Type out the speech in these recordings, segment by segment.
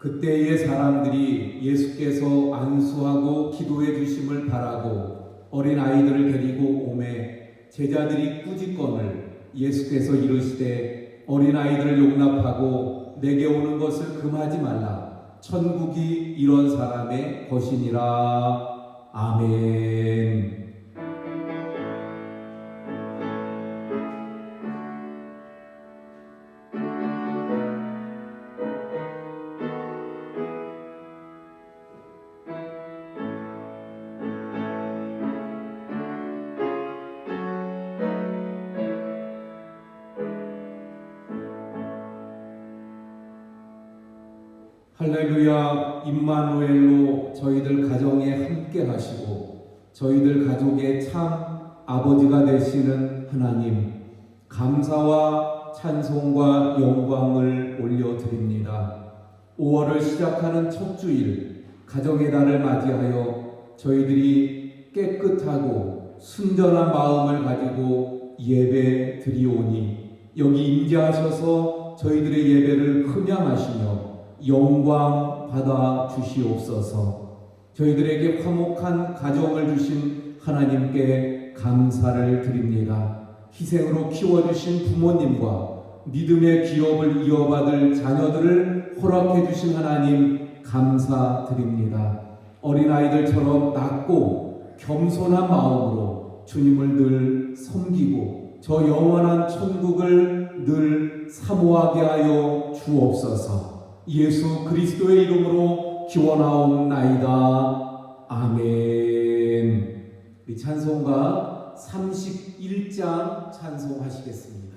그때의 사람들이 예수께서 안수하고 기도해 주심을 바라고 어린 아이들을 데리고 오매 제자들이 꾸짖건을 예수께서 이르시되 어린 아이들을 용납하고 내게 오는 것을 금하지 말라. 천국이 이런 사람의 것이니라. 아멘. 할렐루야. 임마누엘로 저희들 가정에 함께 하시고 저희들 가족의 참 아버지가 되시는 하나님, 감사와 찬송과 영광을 올려드립니다. 5월을 시작하는 첫 주일 가정의 달을 맞이하여 저희들이 깨끗하고 순전한 마음을 가지고 예배 드리오니 여기 임재하셔서 저희들의 예배를 흠양하시며 영광 받아 주시옵소서. 저희들에게 화목한 가정을 주신 하나님께 감사를 드립니다. 희생으로 키워주신 부모님과 믿음의 기업을 이어받을 자녀들을 허락해 주신 하나님 감사드립니다. 어린아이들처럼 낮고 겸손한 마음으로 주님을 늘 섬기고 저 영원한 천국을 늘 사모하게 하여 주옵소서. 예수 그리스도의 이름으로 기원하옵나이다. 아멘. 우리 찬송가 31장 찬송하시겠습니다.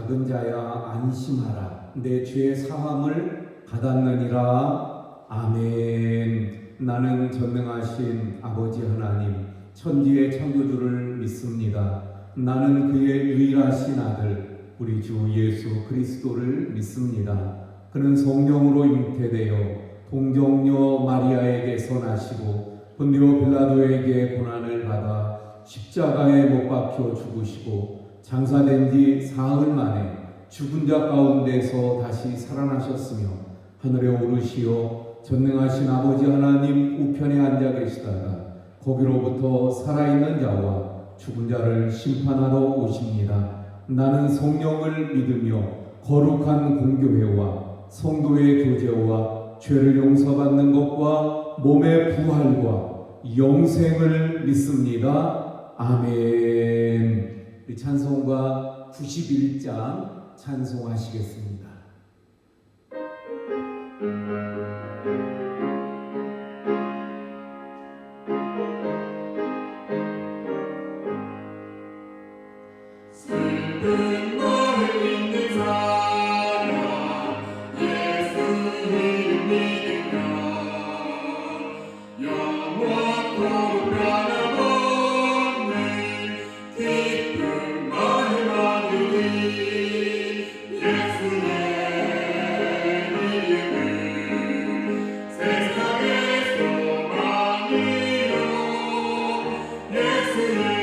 작은 자야 안심하라. 내 죄 사함을 받았느니라. 아멘. 나는 전능하신 아버지 하나님 천지의 창조주를 믿습니다. 나는 그의 유일하신 아들 우리 주 예수 그리스도를 믿습니다. 그는 성령으로 잉태되어 동정녀 마리아에게서 나시고 본디오 빌라도에게 고난을 받아 십자가에 못 박혀 죽으시고 장사된 지 사흘 만에 죽은 자 가운데서 다시 살아나셨으며 하늘에 오르시어 전능하신 아버지 하나님 우편에 앉아 계시다가 거기로부터 살아있는 자와 죽은 자를 심판하러 오십니다. 나는 성령을 믿으며 거룩한 공교회와 성도의 교제와 죄를 용서받는 것과 몸의 부활과 영생을 믿습니다. 아멘. 우리 찬송가 91장 찬송하시겠습니다. 슬픈 너를 믿는 사람 예수를 믿으며 영원토록 변함없는 기쁜 마음 얻으리. 예수의 이름은 세상의 소망이요 예수의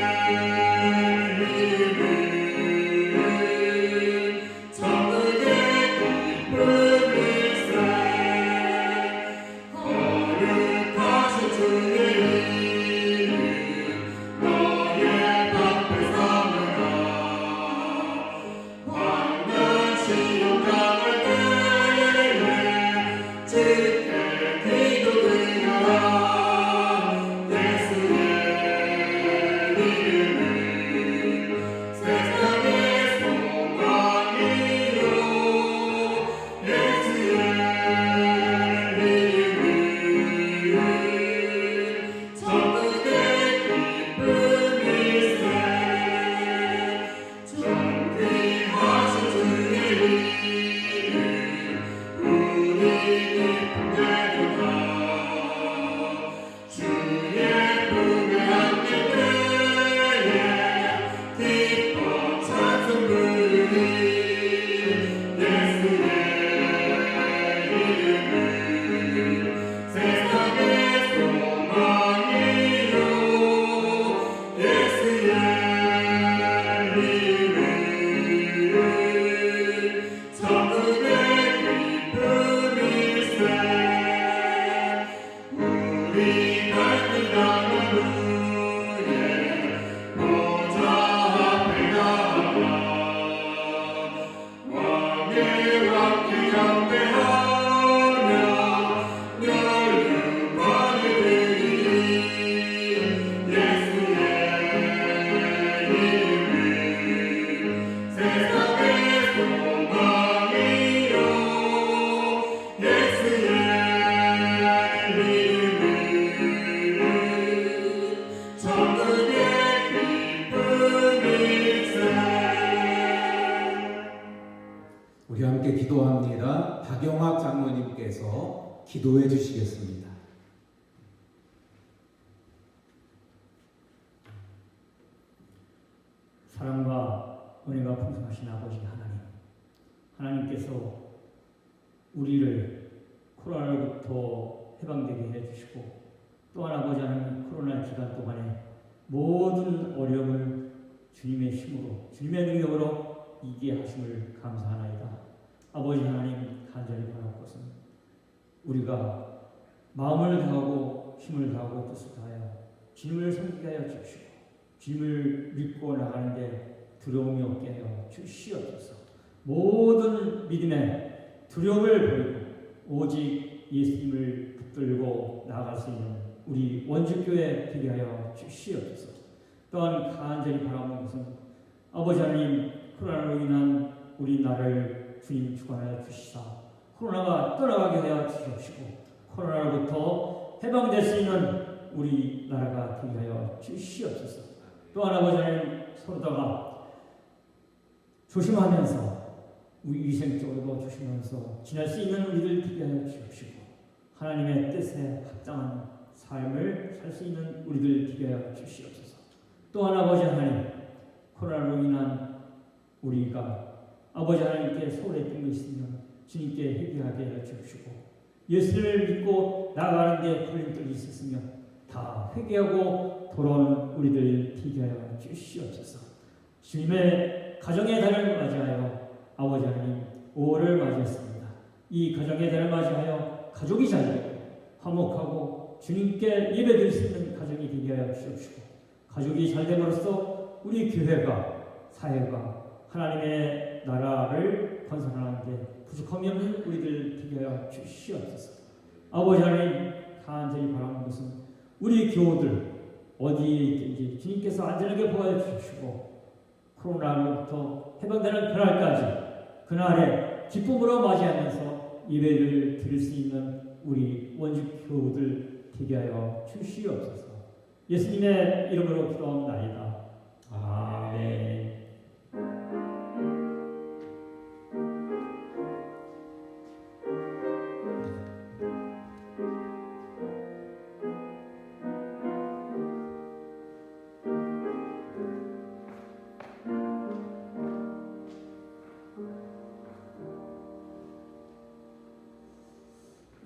우리 함께 기도합니다. 박영학 장로님께서 기도해 주시겠습니다. 사랑과 은혜가 풍성하신 아버지 하나님, 하나님께서 우리를 코로나로부터 해방되게 해주시고 또한 아버지 하나님 코로나 기간 동안에 모든 어려움을 주님의 힘으로 주님의 능력으로 이기게 하심을 감사하나이다. 아버지 하나님 간절히 바랄 것은 우리가 마음을 다하고 힘을 다하고 뜻을 다하여 주님을 섬기게 하여 주시고 주님을 믿고 나가는데 두려움이 없게 하여 주시옵소서. 모든 믿음의 두려움을 버리고 오직 예수님을 붙들고 나아갈 수 있는 우리 원주교회 되게 하여 주시옵소서. 또한 간절히 바라는 것은 아버지 하나님 코로나로 인한 우리나라를 주님 주관하여 주시사 코로나가 떠나가게 하여 주시옵시고 코로나로부터 해방될 수 있는 우리나라가 되게 하여 주시옵소서. 또한 아버지 하나님 서로다가 조심하면서 위생적으로 주시면서 지낼 수 있는 우리를 되게 하여 주옵시고 하나님의 뜻에 합당한 삶을 살 수 있는 우리들 되게 하여 주시옵소서. 또한 아버지 하나님, 코로나로 인한 우리가 아버지 하나님께 소홀했던 것이 있으면 주님께 회개하게 하여 주옵시고 예수를 믿고 나아가는 데 걸림돌이 있었으면 다 회개하고 돌아오는 우리들 되게 하여 주시옵소서. 주님의 가정의 달을 맞이하여 아버지 하나님 5월을 맞이했습니다. 이 가정의 달을 맞이하여 가족이 잘 되고 화목하고 주님께 예배드릴 수 있는 가정이 되게 하여 주옵시고 가족이 잘 됨으로써 우리 교회가 사회가 하나님의 나라를 건설하는데 부족함이 없는 우리들 되게 하여 주시옵소서. 아버지 하나님 간절히 바라는 것은 우리 교우들 어디에 있든지 주님께서 안전하게 보호해 주시고 코로나로부터 해방되는 그날에 기쁨으로 맞이하면서 예배를 드릴 수 있는 우리 원주 교우들 되게 하여 주시옵소서. 예수님의 이름으로 기도합니다. 아멘.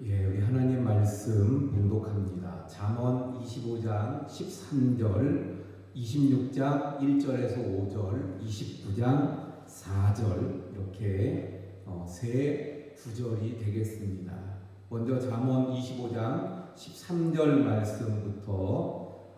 예, 여기 하나님 말씀 봉독합니다. 잠언 25장 13절, 26장 1절에서 5절, 29장 4절 이렇게 세 구절이 되겠습니다. 먼저 잠언 25장 13절 말씀부터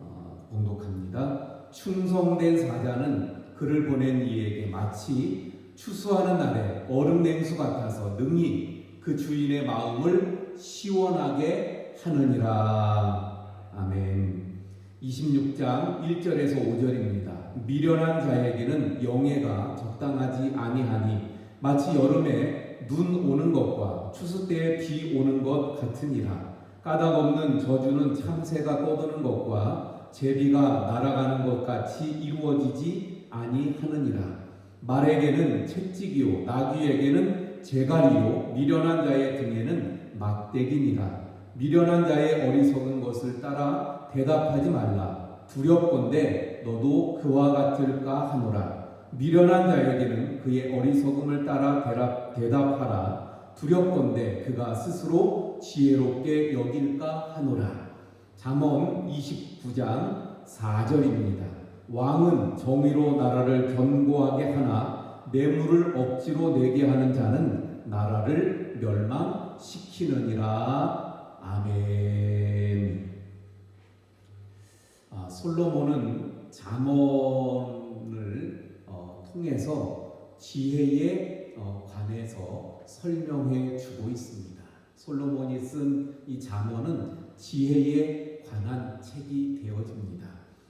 봉독합니다. 충성된 사자는 그를 보낸 이에게 마치 추수하는 날에 얼음 냉수 같아서 능히 그 주인의 마음을 시원하게 하느니라. 아멘. 26장 1절에서 5절입니다. 미련한 자에게는 영예가 적당하지 아니하니 마치 여름에 눈 오는 것과 추수 때에 비 오는 것 같으니라. 까닭 없는 저주는 참새가 떠드는 것과 제비가 날아가는 것 같이 이루어지지 아니하느니라. 말에게는 채찍이요 나귀에게는 재갈이요 미련한 자의 등에는 막대기니라. 미련한 자의 어리석은 것을 따라 대답하지 말라. 두렵건대 너도 그와 같을까 하노라. 미련한 자에게는 그의 어리석음을 따라 대답하라. 두렵건대 그가 스스로 지혜롭게 여길까 하노라. 잠언 29장 4절입니다. 왕은 정의로 나라를 견고하게 하나 뇌물을 억지로 내게 하는 자는 나라를 멸망시키느니라. 아멘. 솔로몬은 잠언을 통해서 지혜에 관해서 설명해 주고 있습니다. 솔로몬이 쓴 이 잠언은 지혜에 관한 책이 되어집니다.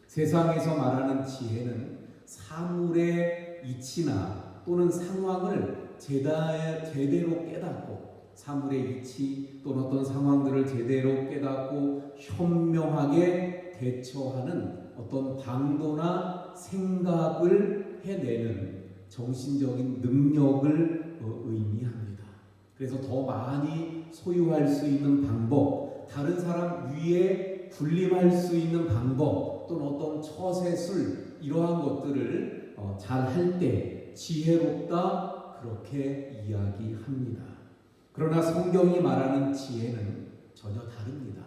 세상에서 말하는 지혜는 사물의 이치나 또는 상황을 제대로 깨닫고 사물의 이치 또는 어떤 상황들을 제대로 깨닫고 현명하게 대처하는 어떤 방도나 생각을 해내는 정신적인 능력을 의미합니다. 그래서 더 많이 소유할 수 있는 방법, 다른 사람 위에 군림할 수 있는 방법 또는 어떤 처세술 이러한 것들을 잘 할 때 지혜롭다 그렇게 이야기합니다. 그러나 성경이 말하는 지혜는 전혀 다릅니다.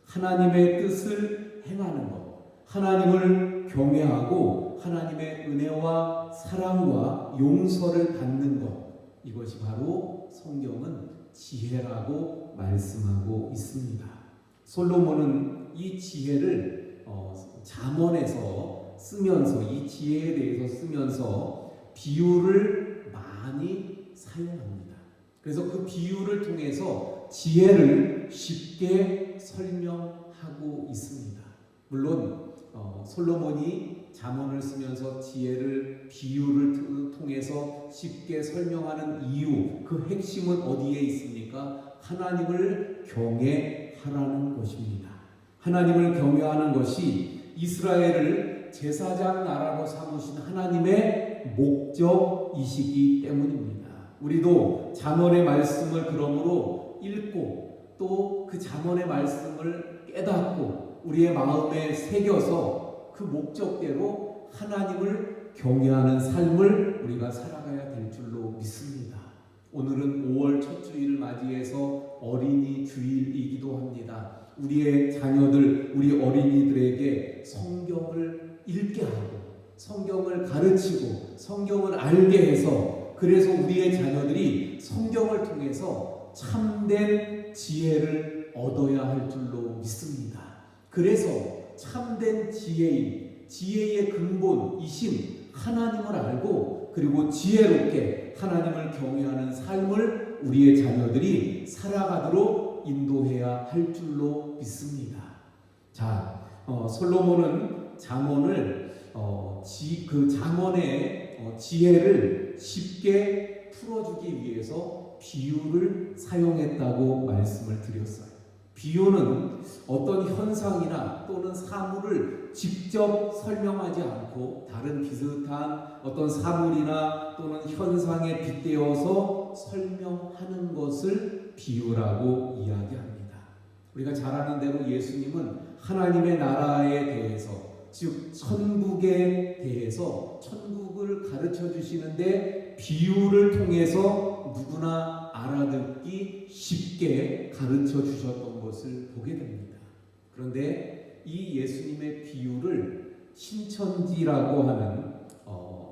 하나님의 뜻을 행하는 것, 하나님을 경외하고 하나님의 은혜와 사랑과 용서를 받는 것, 이것이 바로 성경은 지혜라고 말씀하고 있습니다. 솔로몬은 이 지혜를 잠언에서 쓰면서 이 지혜에 대해서 쓰면서 비유를 많이 사용합니다. 그래서 그 비유를 통해서 지혜를 쉽게 설명하고 있습니다. 물론 솔로몬이 잠언을 쓰면서 지혜를 비유를 통해서 쉽게 설명하는 이유, 그 핵심은 어디에 있습니까? 하나님을 경외하라는 것입니다. 하나님을 경외하는 것이 이스라엘을 제사장 나라로 삼으신 하나님의 목적이시기 때문입니다. 우리도 잠언의 말씀을 그러므로 읽고 또 그 잠언의 말씀을 깨닫고 우리의 마음에 새겨서 그 목적대로 하나님을 경외하는 삶을 우리가 살아가야 될 줄로 믿습니다. 오늘은 5월 첫 주일을 맞이해서 어린이 주일이기도 합니다. 우리의 자녀들, 우리 어린이들에게 성경을 읽게 하고 성경을 가르치고 성경을 알게 해서 그래서 우리의 자녀들이 성경을 통해서 참된 지혜를 얻어야 할 줄로 믿습니다. 그래서 참된 지혜의 근본이신 하나님을 알고 그리고 지혜롭게 하나님을 경외하는 삶을 우리의 자녀들이 살아가도록 인도해야 할 줄로 믿습니다. 자, 솔로몬은 잠언을 그 잠언의 지혜를 쉽게 풀어주기 위해서 비유를 사용했다고 말씀을 드렸어요. 비유는 어떤 현상이나 또는 사물을 직접 설명하지 않고 다른 비슷한 어떤 사물이나 또는 현상에 빗대어서 설명하는 것을 비유라고 이야기합니다. 우리가 잘 아는 대로 예수님은 하나님의 나라에 대해서 즉 천국에 대해서 천국을 가르쳐 주시는데 비유를 통해서 누구나 알아듣기 쉽게 가르쳐 주셨던 것을 보게 됩니다. 그런데 이 예수님의 비유를 신천지라고 하는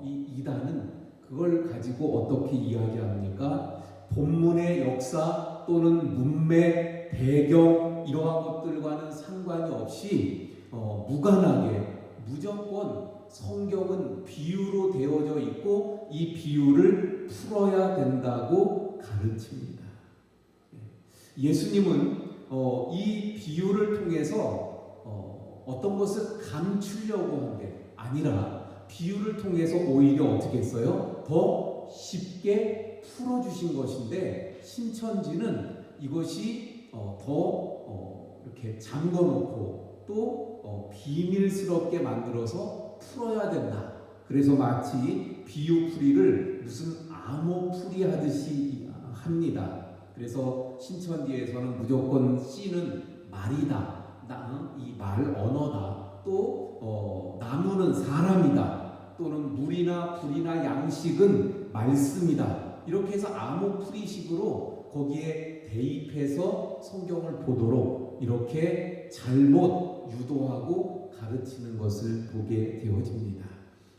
이 이단은 그걸 가지고 어떻게 이야기합니까? 본문의 역사 또는 문맥, 배경 이러한 것들과는 상관이 없이 무관하게 무조건 성경은 비유로 되어져 있고 이 비유를 풀어야 된다고 가르칩니다. 예수님은 이 비유를 통해서 어떤 것을 감추려고 한 게 아니라 비유를 통해서 오히려 어떻게 했어요? 더 쉽게 풀어주신 것인데 신천지는 이것이 더 이렇게 잠궈놓고 또 비밀스럽게 만들어서 풀어야 된다. 그래서 마치 비유풀이를 무슨 암호풀이 하듯이 합니다. 그래서 신천지에서는 무조건 씨는 말이다. 이 말 언어다. 또 나무는 사람이다. 또는 물이나 불이나 양식은 말씀이다. 이렇게 해서 암호풀이식으로 거기에 대입해서 성경을 보도록 이렇게 잘못 유도하고 가르치는 것을 보게 되어집니다.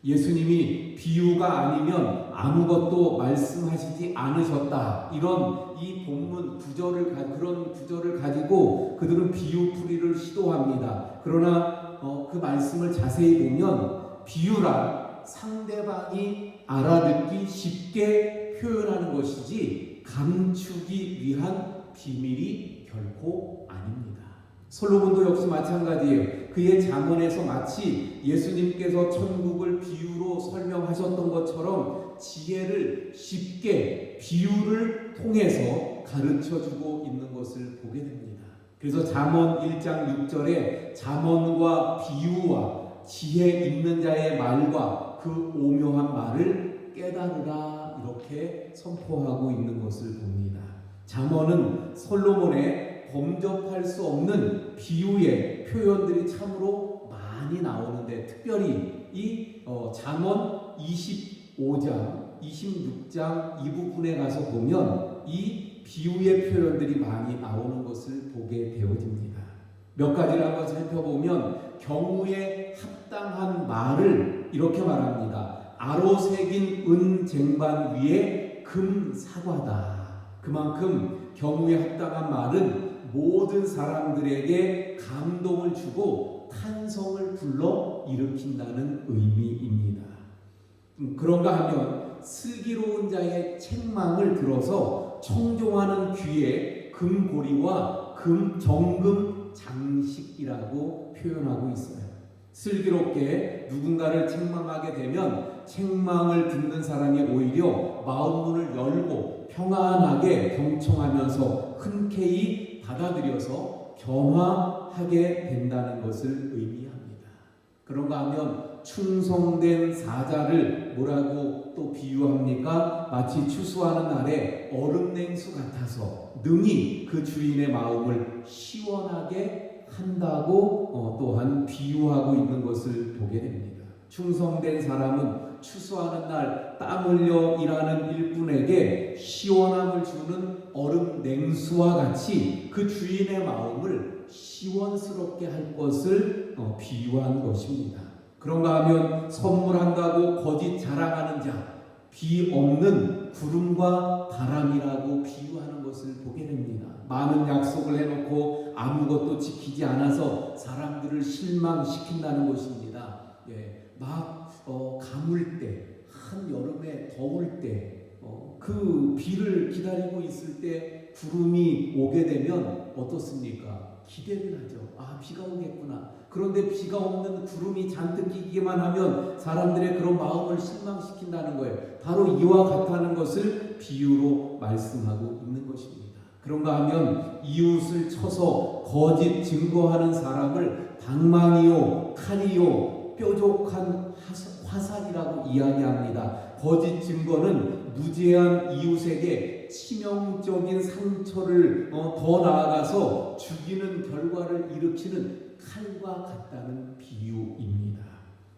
예수님이 비유가 아니면 아무것도 말씀하시지 않으셨다. 이런 이 본문 구절을 그런 구절을 가지고 그들은 비유풀이를 시도합니다. 그러나 그 말씀을 자세히 보면 비유란 상대방이 알아듣기 쉽게 표현하는 것이지 감추기 위한 비밀이 결코 아닙니다. 솔로몬도 역시 마찬가지예요. 그의 잠언에서 마치 예수님께서 천국을 비유로 설명하셨던 것처럼 지혜를 쉽게 비유를 통해서 가르쳐주고 있는 것을 보게 됩니다. 그래서 잠언 1장 6절에 잠언과 비유와 지혜 있는 자의 말과 그 오묘한 말을 깨달으라 이렇게 선포하고 있는 것을 봅니다. 잠언은 솔로몬의 범접할 수 없는 비유의 표현들이 참으로 많이 나오는데 특별히 이 잠언 25장, 26장 이 부분에 가서 보면 이 비유의 표현들이 많이 나오는 것을 보게 되어집니다. 몇 가지를 한번 살펴보면 경우에 합당한 말을 이렇게 말합니다. 아로 새긴 은 쟁반 위에 금 사과다. 그만큼 경우에 합당한 말은 모든 사람들에게 감동을 주고 탄성을 불러 일으킨다는 의미입니다. 그런가 하면 슬기로운 자의 책망을 들어서 청종하는 귀에 금고리와 정금 장식이라고 표현하고 있어요. 슬기롭게 누군가를 책망하게 되면 책망을 듣는 사람이 오히려 마음문을 열고 평안하게 경청하면서 흔쾌히 받아들여서 변화하게 된다는 것을 의미합니다. 그런가 하면 충성된 사자를 뭐라고 또 비유합니까? 마치 추수하는 날에 얼음 냉수 같아서 능히 그 주인의 마음을 시원하게 한다고 또한 비유하고 있는 것을 보게 됩니다. 충성된 사람은 추수하는 날 땀 흘려 일하는 일꾼에게 시원함을 주는 얼음 냉수와 같이 그 주인의 마음을 시원스럽게 할 것을 비유한 것입니다. 그런가 하면 선물한다고 거짓 자랑하는 자, 비 없는 구름과 바람이라고 비유하는 것을 보게 됩니다. 많은 약속을 해놓고 아무것도 지키지 않아서 사람들을 실망시킨다는 것입니다. 막 가물 때, 한여름에 더울 때, 그 비를 기다리고 있을 때 구름이 오게 되면 어떻습니까? 기대를 하죠. 아, 비가 오겠구나. 그런데 비가 없는 구름이 잔뜩 끼기만 하면 사람들의 그런 마음을 실망시킨다는 거예요. 바로 이와 같다는 것을 비유로 말씀하고 있는 것입니다. 그런가 하면 이웃을 쳐서 거짓 증거하는 사람을 방망이요, 칼이요, 뾰족한 화살이라고 이야기합니다. 거짓 증거는 무죄한 이웃에게 치명적인 상처를 더 나아가서 죽이는 결과를 일으키는 칼과 같다는 비유입니다.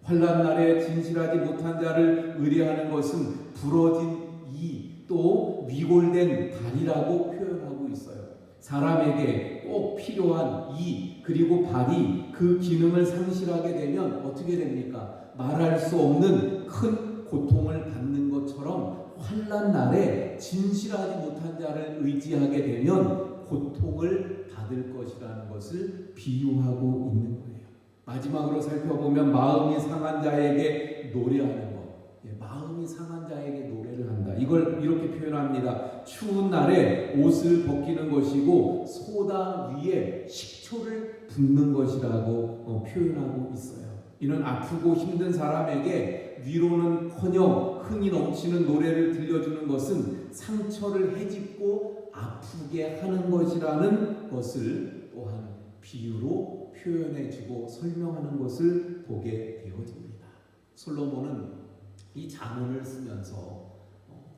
환난 날에 진실하지 못한 자를 의뢰하는 것은 부러진 이 또 위골된 발이라고 표현하고 있어요. 사람에게 꼭 필요한 이 그리고 발이 그 기능을 상실하게 되면 어떻게 됩니까? 말할 수 없는 큰 고통을 받는 것처럼 환난 날에 진실하지 못한 자를 의지하게 되면 고통을 받을 것이라는 것을 비유하고 있는 거예요. 마지막으로 살펴보면 마음이 상한 자에게 노래하는 것. 마음이 상한 자에게 노래를 한다. 이걸 이렇게 표현합니다. 추운 날에 옷을 벗기는 것이고 소다 위에 식초를 붓는 것이라고 표현하고 있어요. 이는 아프고 힘든 사람에게 위로는커녕 흥이 넘치는 노래를 들려주는 것은 상처를 헤집고 아프게 하는 것이라는 것을 또한 비유로 표현해주고 설명하는 것을 보게 되어집니다. 솔로몬은 이 잠언을 쓰면서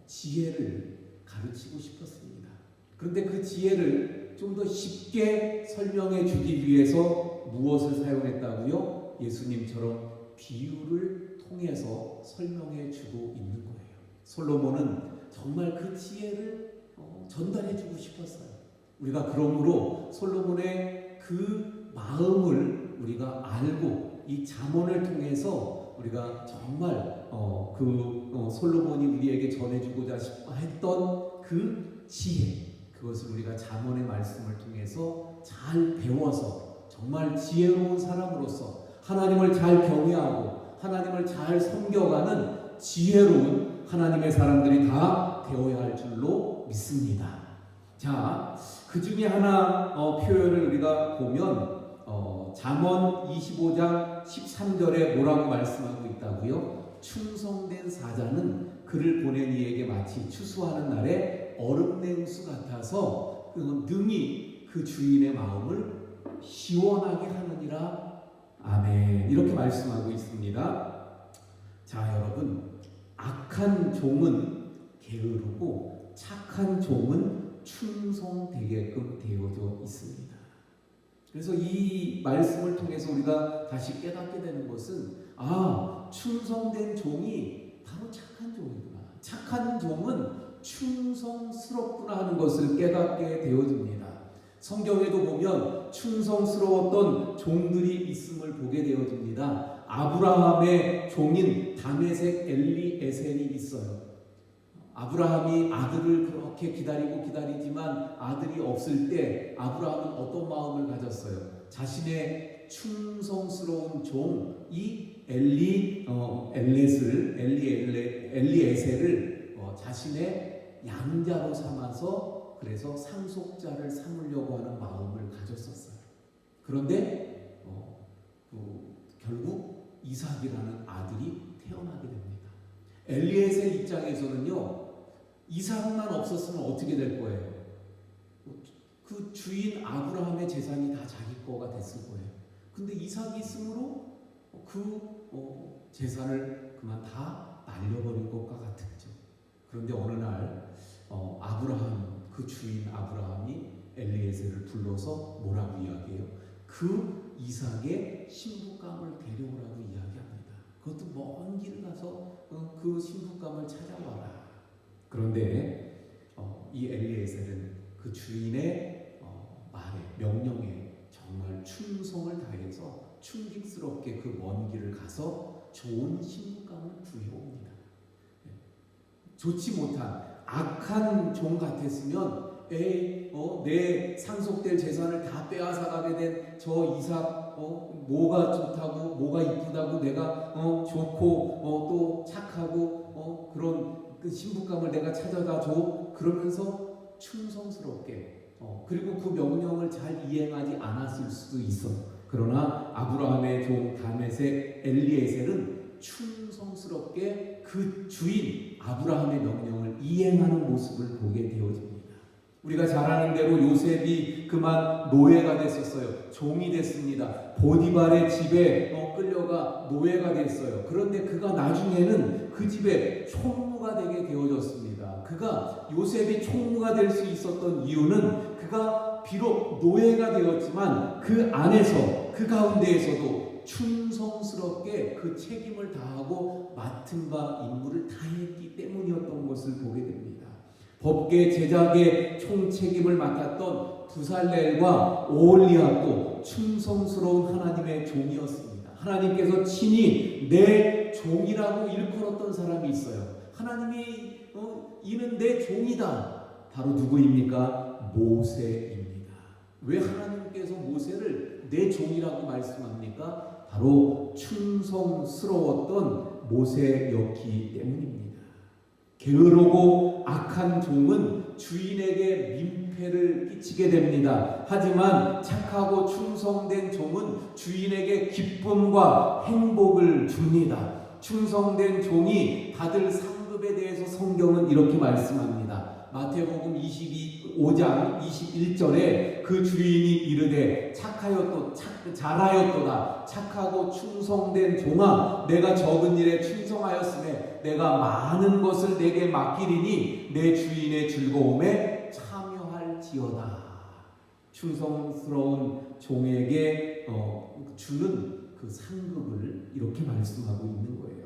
지혜를 가르치고 싶었습니다. 그런데 그 지혜를 좀 더 쉽게 설명해 주기 위해서 무엇을 사용했다고요? 예수님처럼 비유를 통해서 설명해 주고 있는 거예요. 솔로몬은 정말 그 지혜를 전달해 주고 싶었어요. 우리가 그러므로 솔로몬의 그 마음을 우리가 알고 이 잠언을 통해서 우리가 정말 솔로몬이 우리에게 전해주고자 했던 그 지혜, 그것을 우리가 잠언의 말씀을 통해서 잘 배워서 정말 지혜로운 사람으로서 하나님을 잘 경외하고 하나님을 잘 섬겨가는 지혜로운 하나님의 사람들이 다 되어야 할 줄로 믿습니다. 자, 그 중에 하나 표현을 우리가 보면 잠언 25장 13절에 뭐라고 말씀하고 있다고요? 충성된 사자는 그를 보낸 이에게 마치 추수하는 날에 얼음 냉수 같아서 능히 그 주인의 마음을 시원하게 하느니라. 아멘. 이렇게 말씀하고 있습니다. 자, 여러분, 악한 종은 게으르고 착한 종은 충성되게끔 되어져 있습니다. 그래서 이 말씀을 통해서 우리가 다시 깨닫게 되는 것은 충성된 종이 바로 착한 종이구나. 착한 종은 충성스럽구나 하는 것을 깨닫게 되어집니다. 성경에도 보면 충성스러웠던 종들이 있음을 보게 되어집니다. 아브라함의 종인 다메섹 엘리에셀이 있어요. 아브라함이 아들을 그렇게 기다리지만 아들이 없을 때 아브라함은 어떤 마음을 가졌어요? 자신의 충성스러운 종 이 엘리에셀을 자신의 양자로 삼아서 그래서 상속자를 삼으려고 하는 마음을 가졌었어요. 그런데 결국 이삭이라는 아들이 태어나게 됩니다. 엘리에셀 입장에서는요, 이삭만 없었으면 어떻게 될 거예요? 그 주인 아브라함의 재산이 다 자기 거가 됐을 거예요. 근데 이삭이 있으므로 재산을 그만 다 날려버릴 것과 같았죠. 그런데 어느 날 아브라함, 그 주인 아브라함이 엘리에셀을 불러서 뭐라고 이야기해요? 그 이삭의 신부감을 데려오라고 이야기합니다. 그것도 먼 길 가서 그 신부감을 찾아와라. 그런데 이 엘리에셀은 그 주인의 말에, 명령에 정말 충성을 다해서 충직스럽게 그 먼 길을 가서 좋은 신부감을 구해옵니다. 좋지 못한 악한 종 같았으면 내 상속될 재산을 다 빼앗아가게 된 저 이삭 뭐가 좋다고, 뭐가 이쁘다고, 내가 좋고 또 착하고 그런 그 신부감을 내가 찾아다 줘. 그러면서 충성스럽게 그리고 그 명령을 잘 이행하지 않았을 수도 있어. 그러나 아브라함의 종 다메섹 엘리에셀은 충성스럽게 그 주인 아브라함의 명령을 이행하는 모습을 보게 되어집니다. 우리가 잘 아는 대로 요셉이 그만 노예가 됐었어요. 종이 됐습니다. 보디발의 집에 끌려가 노예가 됐어요. 그런데 그가 나중에는 그 집에 총무가 되게 되어졌습니다. 그가 요셉이 총무가 될 수 있었던 이유는 그가 비록 노예가 되었지만 그 안에서, 그 가운데에서도 충성스럽게 그 책임을 다하고 맡은 바 임무를 다했기 때문이었던 것을 보게 됩니다. 법계 제작의 총책임을 맡았던 부살렐과 오홀리압도 충성스러운 하나님의 종이었습니다. 하나님께서 친히 내 종이라고 일컬었던 사람이 있어요. 하나님이 이는 내 종이다. 바로 누구입니까? 모세입니다. 왜 하나님께서 모세를 내 종이라고 말씀합니까? 바로 충성스러웠던 모세였기 때문입니다. 게으르고 악한 종은 주인에게 민폐를 끼치게 됩니다. 하지만 착하고 충성된 종은 주인에게 기쁨과 행복을 줍니다. 충성된 종이 받을 상급에 대해서 성경은 이렇게 말씀합니다. 마태복음 25장 21절에 그 주인이 이르되 잘하였도다. 착하고 충성된 종아, 내가 적은 일에 충성하였으며 내가 많은 것을 내게 맡기리니 내 주인의 즐거움에 참여할지어다. 충성스러운 종에게 주는 그 상급을 이렇게 말씀하고 있는 거예요.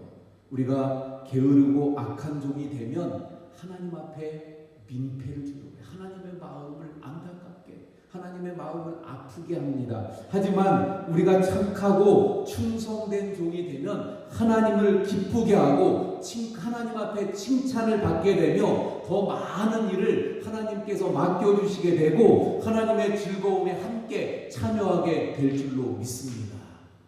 우리가 게으르고 악한 종이 되면 하나님 앞에 민폐를 주는 거예요. 하나님의 마음을 안타깝게, 하나님의 마음을 아프게 합니다. 하지만 우리가 착하고 충성된 종이 되면 하나님을 기쁘게 하고 하나님 앞에 칭찬을 받게 되며 더 많은 일을 하나님께서 맡겨주시게 되고 하나님의 즐거움에 함께 참여하게 될 줄로 믿습니다.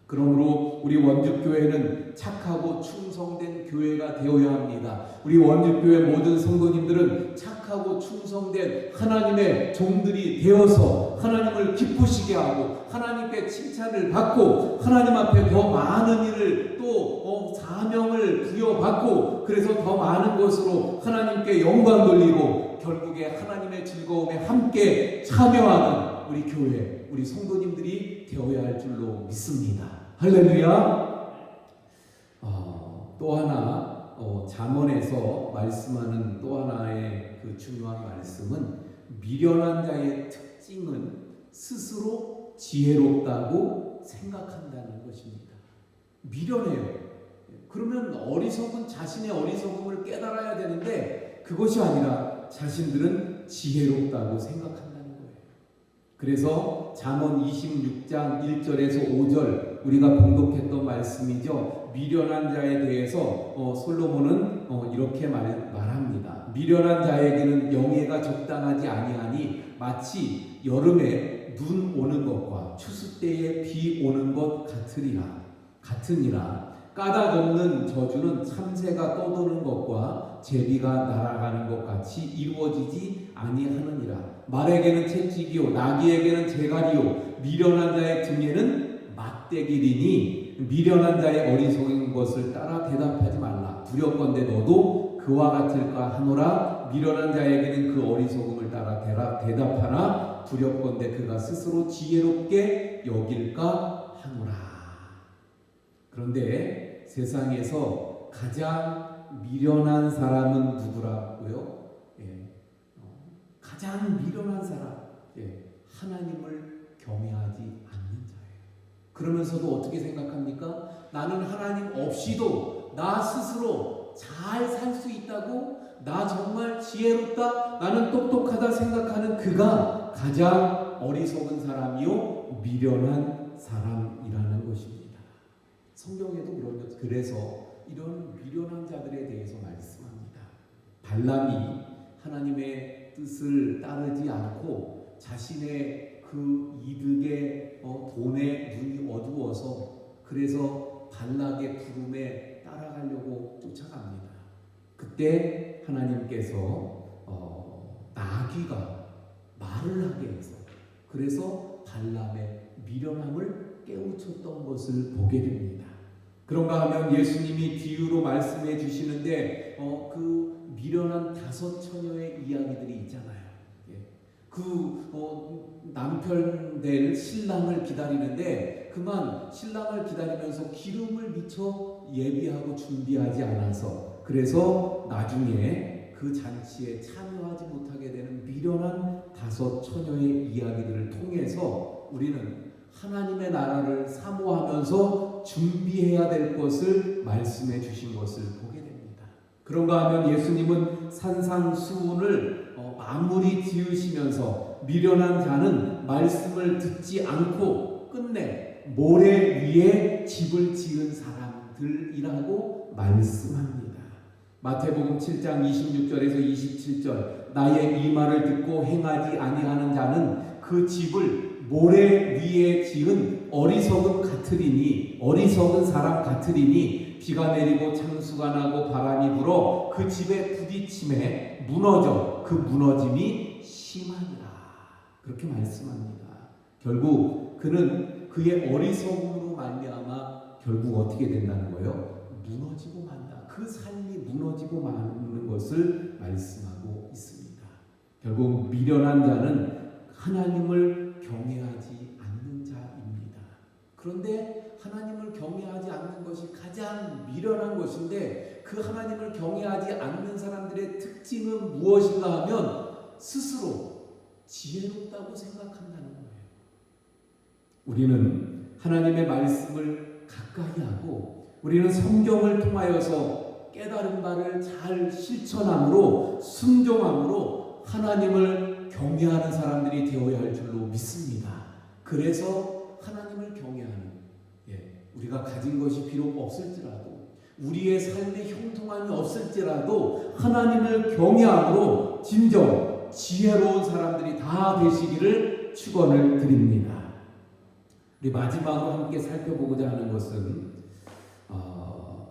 그러므로 우리 원주교회는 착하고 충성된 교회가 되어야 합니다. 우리 원주교회 모든 성도님들은 착하고 충성된 하나님의 종들이 되어서 하나님을 기쁘시게 하고 하나님께 칭찬을 받고 하나님 앞에 더 많은 일을 또 사명을 부여받고 그래서 더 많은 것으로 하나님께 영광 돌리고 결국에 하나님의 즐거움에 함께 참여하는 우리 교회, 우리 성도님들이 되어야 할 줄로 믿습니다. 할렐루야. 또 하나 잠언에서 말씀하는 또 하나의 그 중요한 말씀은 미련한 자의 특징은 스스로 지혜롭다고 생각한다는 것입니다. 미련해요. 그러면 어리석은 자신의 어리석음을 깨달아야 되는데 그것이 아니라 자신들은 지혜롭다고 생각한다는 거예요. 그래서 잠언 26장 1절에서 5절 우리가 봉독했던 말씀이죠. 미련한 자에 대해서 솔로몬은 이렇게 말합니다. 미련한 자에게는 영예가 적당하지 아니하니 마치 여름에 눈 오는 것과 추수 때에 비 오는 것 같으니라. 까닭 없는 저주는 참새가 떠도는 것과 제비가 날아가는 것 같이 이루어지지 아니하느니라. 말에게는 채찍이요 나귀에게는 재갈이요 미련한 자의 등에는 막대기리니 미련한 자의 어리석은 것을 따라 대답하지 말라. 두렵건대 너도 그와 같을까 하노라. 미련한 자에게는 그 어리석음을 따라 대답하나 두렵건대 그가 스스로 지혜롭게 여길까 하노라. 그런데 세상에서 가장 미련한 사람은 누구라고요? 가장 미련한 사람, 하나님을 경외하지 않는 자예요. 그러면서도 어떻게 생각합니까? 나는 하나님 없이도 나 스스로 잘 살 수 있다고, 나 정말 지혜롭다, 나는 똑똑하다 생각하는 그가 가장 어리석은 사람이요 미련한 사람이라는 것입니다. 성경에도 그래서 이런 미련한 자들에 대해서 말씀합니다. 발람이 하나님의 뜻을 따르지 않고 자신의 그 이득에 돈에 눈이 어두워서 그래서 발락의 부름에 따라가려고 쫓아갑니다. 그때 하나님께서 나귀가 말을 하게 해서 그래서 발람의 미련함을 깨우쳤던 것을 보게 됩니다. 그런가 하면 예수님이 비유로 말씀해 주시는데 그 미련한 5 처녀의 이야기들이 있잖아요. 남편 될 신랑을 기다리는데 그만 신랑을 기다리면서 기름을 미처 예비하고 준비하지 않아서 그래서 나중에 그 잔치에 참여하지 못하게 되는 미련한 5 처녀의 이야기들을 통해서 우리는 하나님의 나라를 사모하면서 준비해야 될 것을 말씀해 주신 것을 보게 됩니다. 그런가 하면 예수님은 산상수훈을 마무리 지으시면서 미련한 자는 말씀을 듣지 않고 끝내 모래 위에 집을 지은 사람들이라고 말씀합니다. 마태복음 7장 26절에서 27절 나의 이 말을 듣고 행하지 아니하는 자는 그 집을 모래 위에 지은 어리석은 사람 같으리니 비가 내리고 창수가 나고 바람이 불어 그 집에 부딪힘에 무너져 그 무너짐이 심하니라. 그렇게 말씀합니다. 결국 그는 그의 어리석음으로 말미암아 결국 어떻게 된다는 거예요? 무너지고 만다. 그 삶이 무너지고 마는 것을 말씀하고 있습니다. 결국 미련한 자는 하나님을 경외하지 않는 자입니다. 그런데 하나님을 경외하지 않는 것이 가장 미련한 것인데 그 하나님을 경외하지 않는 사람들의 특징은 무엇인가 하면 스스로 지혜롭다고 생각한다는 거예요. 우리는 하나님의 말씀을 가까이 하고 우리는 성경을 통하여서 깨달은 바를 잘 실천함으로 순종함으로 하나님을 경외하는 사람들이 되어야 할 줄로 믿습니다. 그래서 하나님을 경외하는 우리가 가진 것이 비록 없을지라도 우리의 삶의 형통함이 없을지라도 하나님을 경외함으로 진정 지혜로운 사람들이 다 되시기를 축원을 드립니다. 우리 마지막으로 함께 살펴보고자 하는 것은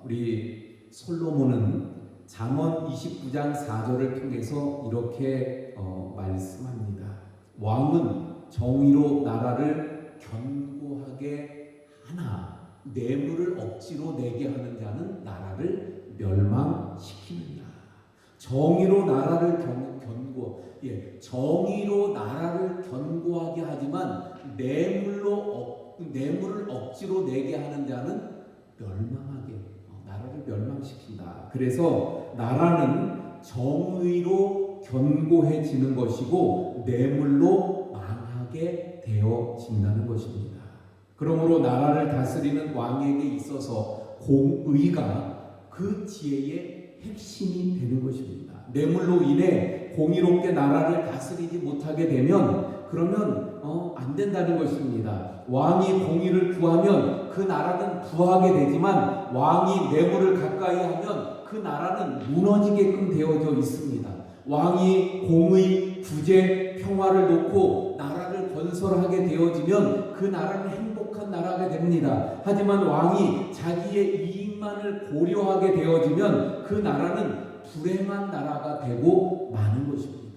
우리 솔로몬은 잠언 29장 4절을 통해서 이렇게 말씀합니다. 왕은 정의로 나라를 견고하게 하나 뇌물을 억지로 내게 하는 자는 나라를 멸망시키느냐. 정의로 나라를 정의로 나라를 견고하게 하지만 뇌물을 억지로 내게 하는 자는 나라를 멸망시킨다. 그래서 나라는 정의로 견고해지는 것이고 뇌물로 망하게 되어진다는 것입니다. 그러므로 나라를 다스리는 왕에게 있어서 공의가 그 지혜의 핵심이 되는 것입니다. 뇌물로 인해 공의롭게 나라를 다스리지 못하게 되면 그러면 안 된다는 것입니다. 왕이 공의를 구하면 그 나라는 부하게 되지만 왕이 뇌물을 가까이 하면 그 나라는 무너지게끔 되어져 있습니다. 왕이 공의, 구제, 평화를 놓고 나라를 건설하게 되어지면 그 나라는 행복한 나라가 됩니다. 하지만 왕이 자기의 이익만을 고려하게 되어지면 그 나라는 불행한 나라가 되고 마는 것입니다.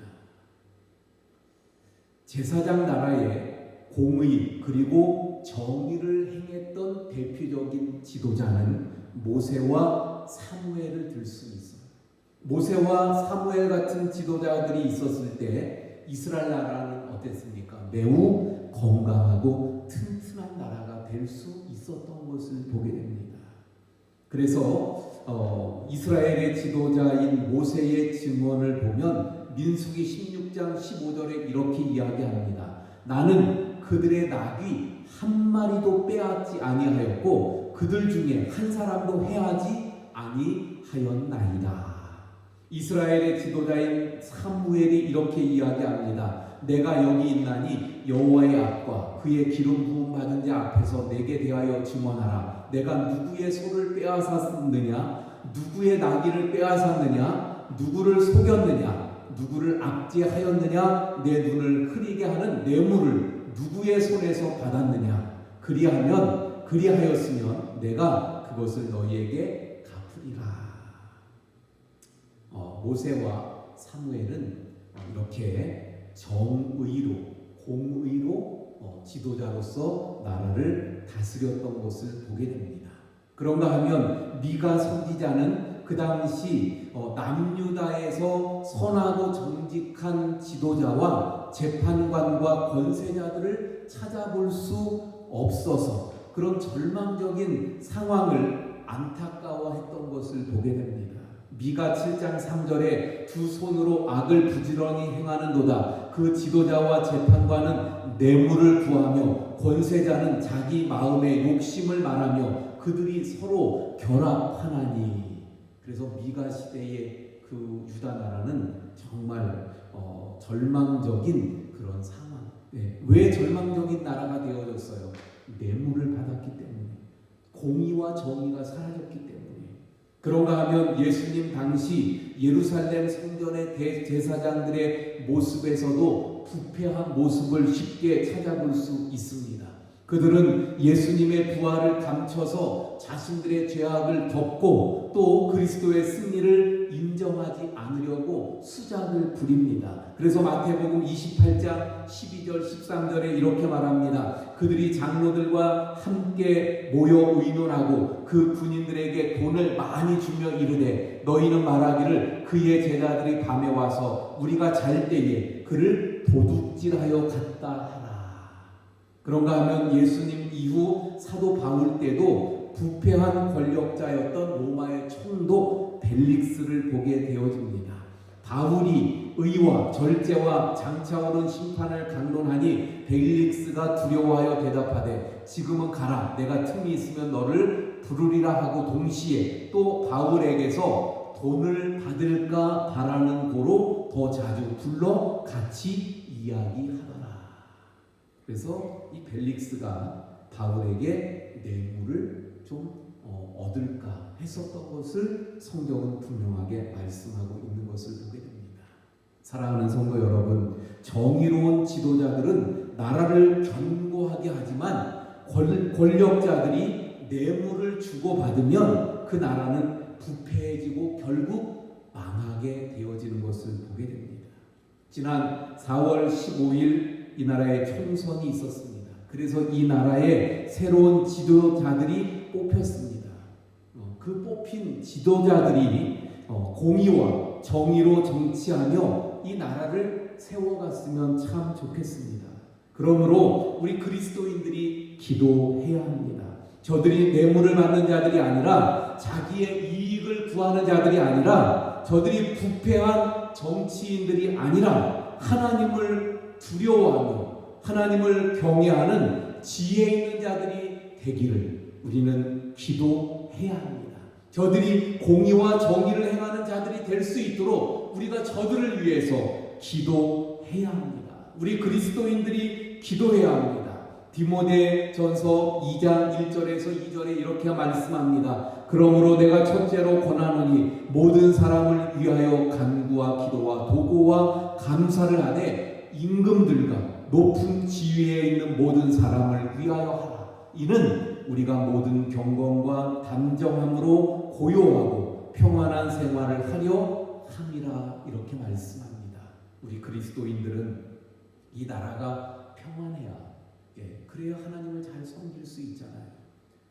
제사장 나라에 공의 그리고 정의를 행했던 대표적인 지도자는 모세와 사무엘을 들 수 있어요. 모세와 사무엘 같은 지도자들이 있었을 때 이스라엘 나라는 어땠습니까? 매우 건강하고 튼튼한 나라가 될 수 있었던 것을 보게 됩니다. 그래서 이스라엘의 지도자인 모세의 증언을 보면 민수기 16장 15절에 이렇게 이야기합니다. 나는 그들의 낙이 한 마리도 빼앗지 아니하였고 그들 중에 한 사람도 해하지 아니하였나이다. 이스라엘의 지도자인 사무엘이 이렇게 이야기합니다. 내가 여기 있나니 여호와의 앞과 그의 기름 부음 받은 자 앞에서 내게 대하여 증언하라. 내가 누구의 소를 빼앗았느냐, 누구의 나귀를 빼앗았느냐, 누구를 속였느냐, 누구를 압제하였느냐, 내 눈을 흐리게 하는 뇌물을 누구의 손에서 받았느냐. 그리하였으면 내가 그것을 너희에게 갚으리라. 모세와 사무엘은 이렇게 정의로, 공의로 지도자로서 나라를 다스렸던 것을 보게 됩니다. 그런가 하면 미가 선지자는 그 당시 남유다에서 선하고 정직한 지도자와 재판관과 권세자들을 찾아볼 수 없어서 그런 절망적인 상황을 안타까워했던 것을 보게 됩니다. 미가 7장 3절에 두 손으로 악을 부지런히 행하는도다. 그 지도자와 재판관은 뇌물을 구하며 권세자는 자기 마음의 욕심을 말하며 그들이 서로 결합하나니. 그래서 미가 시대의 그 유다 나라는 정말 절망적인 그런 상황. 왜 절망적인 나라가 되어졌어요? 뇌물을 받았기 때문에, 공의와 정의가 사라졌기 때문에. 그런가 하면 예수님 당시 예루살렘 성전의 대제사장들의 모습에서도 부패한 모습을 쉽게 찾아볼 수 있습니다. 그들은 예수님의 부활을 감춰서 자신들의 죄악을 덮고 또 그리스도의 승리를 인정하지 않으려고 수작을 부립니다. 그래서 마태복음 28장 12절 13절에 이렇게 말합니다. 그들이 장로들과 함께 모여 의논하고 그 군인들에게 돈을 많이 주며 이르되 너희는 말하기를 그의 제자들이 밤에 와서 우리가 잘 때에 그를 도둑질하여 갔다 하라. 그런가 하면 예수님 이후 사도 바울 때도 부패한 권력자였던 로마의 총독 벨릭스를 보게 되어집니다. 바울이 의와 절제와 장차오른 심판을 강론하니 벨릭스가 두려워하여 대답하되 지금은 가라. 내가 틈이 있으면 너를 부르리라 하고 동시에 또 바울에게서 돈을 받을까 바라는 고로 더 자주 불러 같이 이야기하더라. 그래서 이 벨릭스가 바울에게 뇌물을 좀 얻을까 했었던 것을 성경은 분명하게 말씀하고 있는 것을 보게 됩니다. 사랑하는 성도 여러분, 정의로운 지도자들은 나라를 견고하게 하지만 권력자들이 뇌물을 주고받으면 그 나라는 부패해지고 결국 망하게 되어지는 것을 보게 됩니다. 지난 4월 15일 이 나라에 총선이 있었습니다. 그래서 이 나라에 새로운 지도자들이 뽑혔습니다. 그 뽑힌 지도자들이 공의와 정의로 정치하며 이 나라를 세워갔으면 참 좋겠습니다. 그러므로 우리 그리스도인들이 기도해야 합니다. 저들이 뇌물을 받는 자들이 아니라 자기의 이익을 구하는 자들이 아니라 저들이 부패한 정치인들이 아니라 하나님을 두려워하며 하나님을 경외하는 지혜 있는 자들이 되기를 우리는 기도해야 합니다. 저들이 공의와 정의를 행하는 자들이 될 수 있도록 우리가 저들을 위해서 기도해야 합니다. 우리 그리스도인들이 기도해야 합니다. 디모데전서 2장 1절에서 2절에 이렇게 말씀합니다. 그러므로 내가 첫째로 권하노니 모든 사람을 위하여 간구와 기도와 도고와 감사를 하되 임금들과 높은 지위에 있는 모든 사람을 위하여 하라. 이는 우리가 모든 경건과 단정함으로 고요하고 평안한 생활을 하려 함이라. 이렇게 말씀합니다. 우리 그리스도인들은 이 나라가 평안해야, 그래야 하나님을 잘 섬길 수 있잖아요.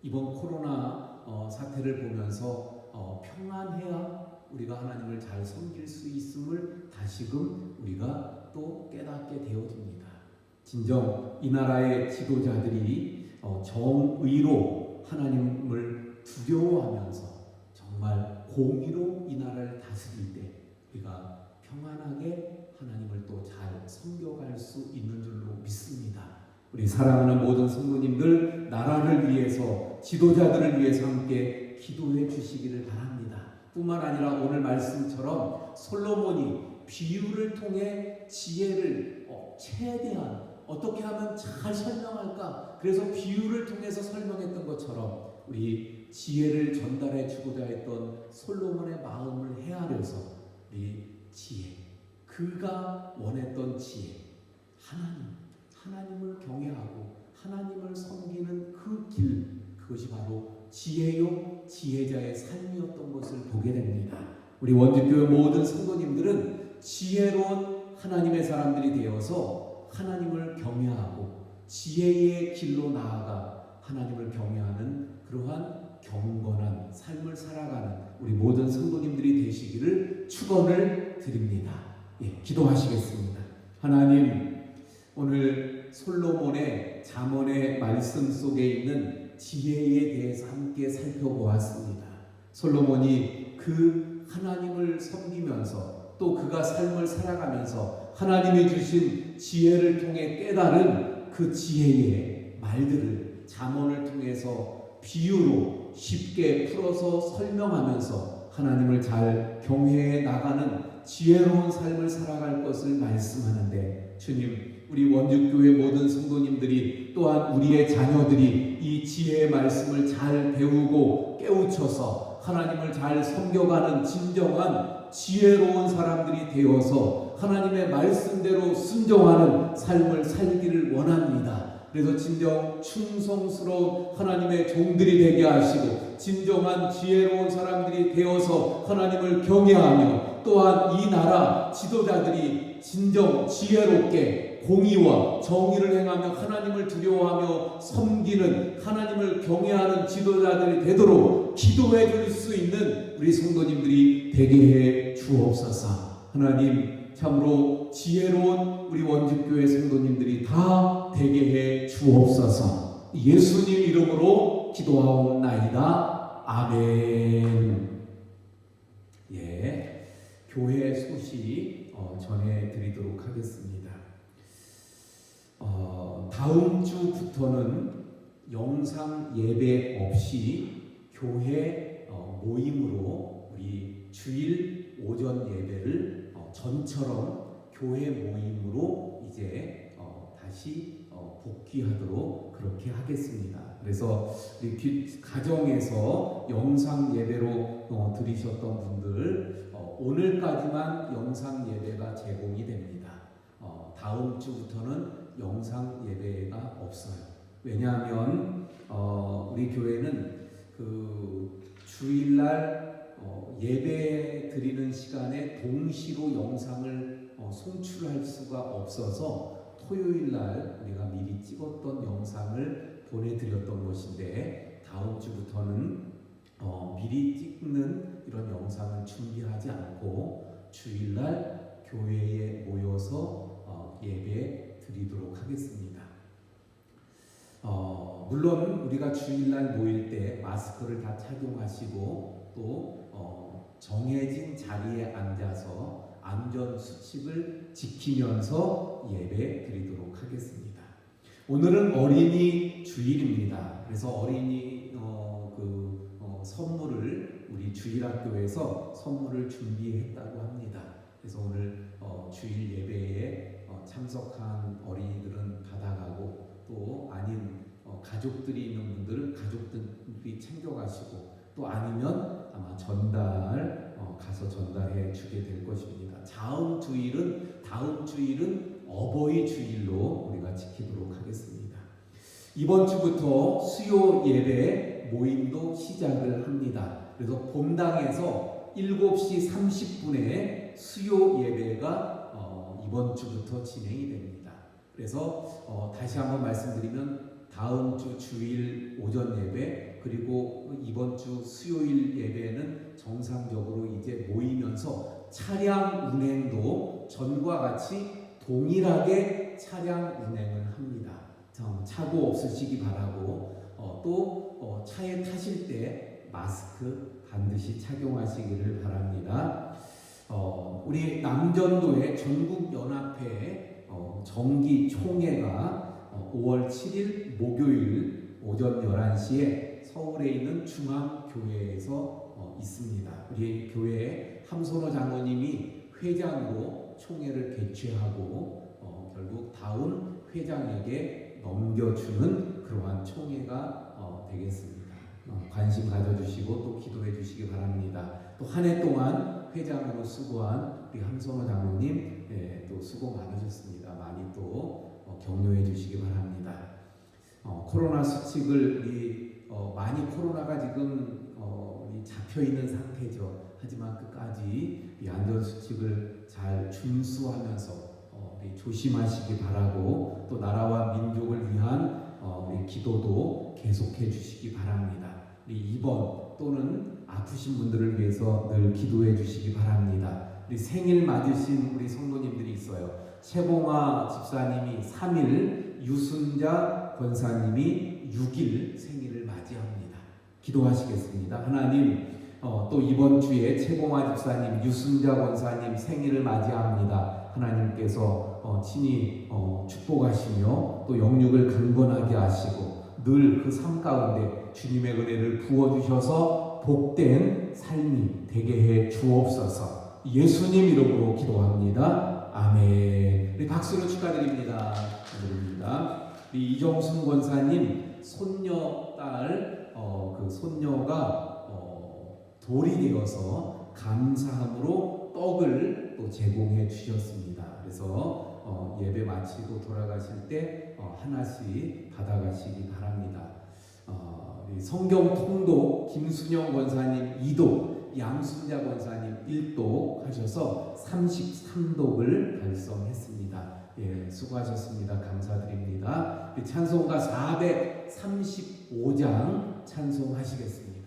이번 코로나 사태를 보면서 평안해야 우리가 하나님을 잘 섬길 수 있음을 다시금 우리가 또 깨닫게 되어집니다. 진정 이 나라의 지도자들이 정의로 하나님을 두려워하면서 정말 공의로 이 나라를 다스릴 때 우리가 평안하게 하나님을 또 잘 섬겨갈 수 있는 줄로 믿습니다. 우리 사랑하는 모든 성도님들, 나라를 위해서, 지도자들을 위해서 함께 기도해 주시기를 바랍니다. 뿐만 아니라 오늘 말씀처럼 솔로몬이 비유를 통해 지혜를 최대한 어떻게 하면 잘 설명할까, 그래서 비유를 통해서 설명했던 것처럼 우리 지혜를 전달해 주고자 했던 솔로몬의 마음을 헤아려서 우리 지혜, 그가 원했던 지혜, 하나님을 경외하고 하나님을 섬기는 그 길, 그것이 바로 지혜요 지혜자의 삶이었던 것을 보게 됩니다. 우리 원주교회 모든 성도님들은 지혜로운 하나님의 사람들이 되어서 하나님을 경외하고 지혜의 길로 나아가 하나님을 경외하는 그러한 경건한 삶을 살아가는 우리 모든 성도님들이 되시기를 축원을 드립니다. 기도하시겠습니다. 하나님, 오늘 솔로몬의 잠언의 말씀 속에 있는 지혜에 대해서 함께 살펴보았습니다. 솔로몬이 그 하나님을 섬기면서 또 그가 삶을 살아가면서 하나님이 주신 지혜를 통해 깨달은 그 지혜의 말들을 잠언을 통해서 비유로 쉽게 풀어서 설명하면서 하나님을 잘 경외해 나가는 지혜로운 삶을 살아갈 것을 말씀하는데, 주님, 우리 원주교회 모든 성도님들이 또한 우리의 자녀들이 이 지혜의 말씀을 잘 배우고 깨우쳐서 하나님을 잘 섬겨가는 진정한 지혜로운 사람들이 되어서 하나님의 말씀대로 순종하는 삶을 살기를 원합니다. 그래서 진정 충성스러운 하나님의 종들이 되게 하시고 진정한 지혜로운 사람들이 되어서 하나님을 경외하며, 또한 이 나라 지도자들이 진정 지혜롭게 공의와 정의를 행하며 하나님을 두려워하며 섬기는, 하나님을 경외하는 지도자들이 되도록 기도해 줄 수 있는 우리 성도님들이 되게 해 주옵소서. 하나님, 참으로 지혜로운 우리 원주교회 성도님들이 다 되게 해 주옵소서. 예수님 이름으로 기도하옵나이다. 아멘. 교회 소식 전해드리도록 하겠습니다. 다음 주부터는 영상 예배 없이 교회 모임으로 우리 주일 오전 예배를 전처럼 교회 모임으로 이제 다시 복귀하도록 그렇게 하겠습니다. 그래서 우리 가정에서 영상 예배로 드리셨던 분들 오늘까지만 영상 예배가 제공이 됩니다. 다음 주부터는 영상 예배가 없어요. 왜냐하면 우리 교회는 그 주일날 예배 드리는 시간에 동시로 영상을 송출할 수가 없어서 토요일날 우리가 미리 찍었던 영상을 보내드렸던 것인데, 다음 주부터는 미리 찍는 이런 영상을 준비하지 않고 주일날 교회에 모여서 예배 드리도록 하겠습니다. 물론 우리가 주일날 모일 때 마스크를 다 착용하시고 또 정해진 자리에 앉아서 안전수칙을 지키면서 예배 드리도록 하겠습니다. 오늘은 어린이 주일입니다. 그래서 어린이 선물을 우리 주일학교에서 선물을 준비했다고 합니다. 그래서 오늘 주일 예배에 참석한 어린이들은 받아가고, 또 아닌 가족들이 있는 분들은 가족들이 챙겨가시고, 또 아니면 아마 가서 전달해 주게 될 것입니다. 다음 주일은 어버이 주일로 우리가 지키도록 하겠습니다. 이번 주부터 수요 예배 모임도 시작을 합니다. 그래서 본당에서 7시 30분에 수요 예배가 이번 주부터 진행이 됩니다. 그래서 다시 한번 말씀드리면, 다음 주 주일 오전 예배, 그리고 이번 주 수요일 예배는 정상적으로 이제 모이면서 차량 운행도 전과 같이 동일하게 차량 운행을 합니다. 사고 없으시기 바라고, 또 차에 타실 때 마스크 반드시 착용하시기를 바랍니다. 우리 남전도의 전국연합회 정기 총회가 5월 7일 목요일 오전 11시에 서울에 있는 중앙교회에서 있습니다. 우리 교회 함선호 장로님이 회장으로 총회를 개최하고 결국 다음 회장에게 넘겨주는 그러한 총회가 되겠습니다. 관심 가져주시고 또 기도해 주시기 바랍니다. 또 한 해 동안 회장으로 수고한 우리 함선호 장로님 또 수고 많으셨습니다. 많이 또 격려해 주시기 바랍니다. 코로나 수칙을 우리 많이 코로나가 지금 우리 잡혀 있는 상태죠. 하지만 끝까지 이 안전 수칙을 잘 준수하면서 우리 조심하시기 바라고 또 나라와 민족을 위한 우리 기도도 계속해 주시기 바랍니다. 우리 입원 또는 아프신 분들을 위해서 늘 기도해 주시기 바랍니다. 우리 생일 맞으신 우리 성도님들이 있어요. 최봉화 집사님이 3일, 유순자 권사님이 6일 생일을 맞이합니다. 기도하시겠습니다. 하나님, 또 이번 주에 최봉화 집사님, 유순자 권사님 생일을 맞이합니다. 하나님께서 친히 축복하시며 또 영육을 강건하게 하시고 늘 그 삶 가운데 주님의 은혜를 부어주셔서 복된 삶이 되게 해 주옵소서. 예수님 이름으로 기도합니다. 아멘. 우리 박수로 축하드립니다. 축하드립니다. 우리 이정순 권사님 손녀 딸 그 손녀가 돌이 되어서 감사함으로 떡을 또 제공해 주셨습니다. 그래서 예배 마치고 돌아가실 때 하나씩 받아가시기 바랍니다. 성경 통독 김순영 권사님 2독, 양순자 권사님 1독 하셔서 33독을 달성했습니다. 예, 수고하셨습니다. 감사드립니다. 찬송가 435장 찬송하시겠습니다.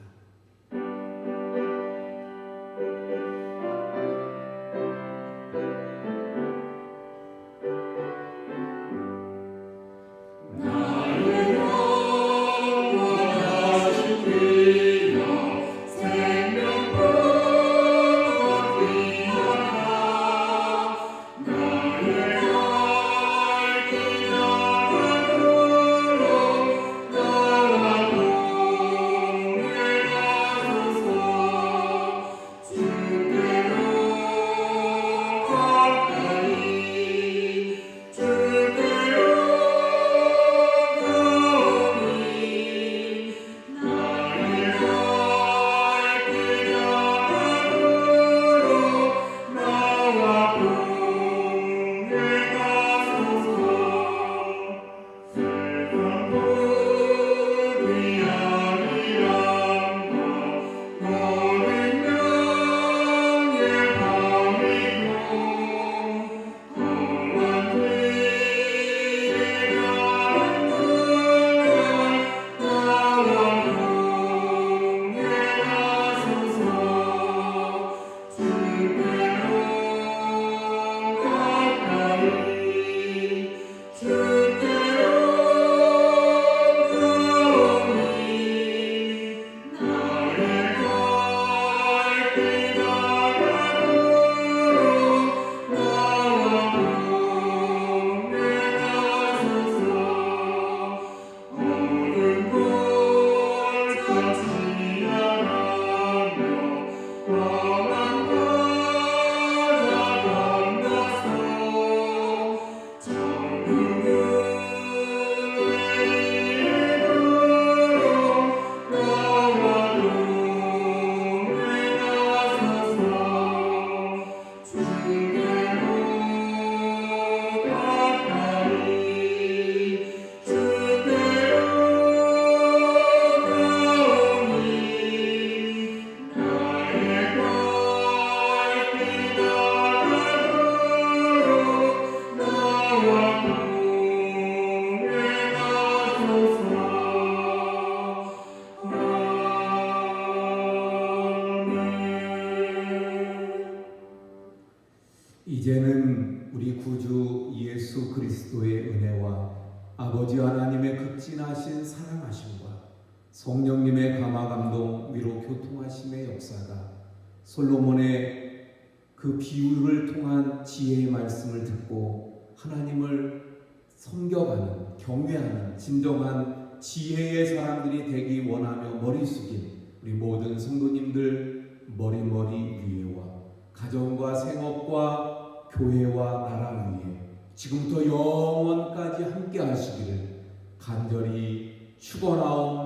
이제는 우리 구주 예수 그리스도의 은혜와 아버지 하나님의 극진하신 사랑하심과 성령님의 감화 감동 위로 교통하심의 역사가 솔로몬의 그 비유를 통한 지혜의 말씀을 듣고 하나님을 섬겨가는 경외하는 진정한 지혜의 사람들이 되기 원하며 머리 숙인 우리 모든 성도님들 머리 위에와 가정과 생업과 교회와 나라 위에 지금부터 영원까지 함께 하시기를 간절히 축원하옵나이다.